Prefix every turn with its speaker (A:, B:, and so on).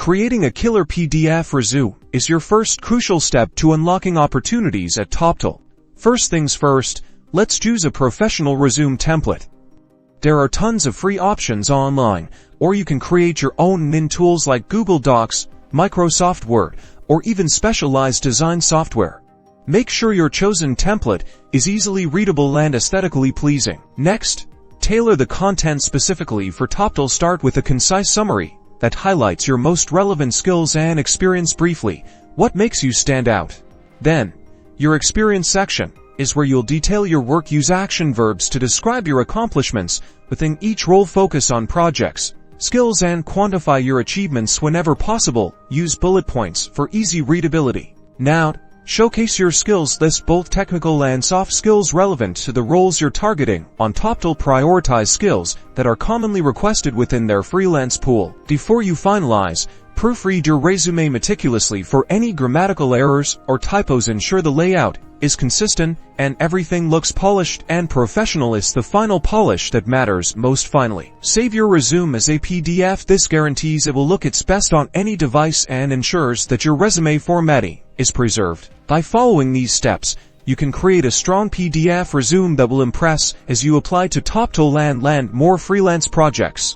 A: Creating a killer PDF resume is your first crucial step to unlocking opportunities at Toptal. First things first, let's choose a professional resume template. There are tons of free options online, or you can create your own in tools like Google Docs, Microsoft Word, or even specialized design software. Make sure your chosen template is easily readable and aesthetically pleasing. Next, tailor the content specifically for Toptal. Start with a concise summary that highlights your most relevant skills and experience briefly. What makes you stand out? Then, your experience section is where you'll detail your work. Use action verbs to describe your accomplishments within each role. Focus on projects, skills, and quantify your achievements whenever possible. Use bullet points for easy readability. Now, showcase your skills. List both technical and soft skills relevant to the roles you're targeting. On Toptal, prioritize skills that are commonly requested within their freelance pool. Before you finalize, proofread your resume meticulously for any grammatical errors or typos. Ensure the layout is consistent and everything looks polished and professional. It's the final polish that matters most. Finally, save your resume as a PDF. This guarantees it will look its best on any device and ensures that your resume formatting is preserved. By following these steps, you can create a strong PDF resume that will impress as you apply to Toptal and land more freelance projects.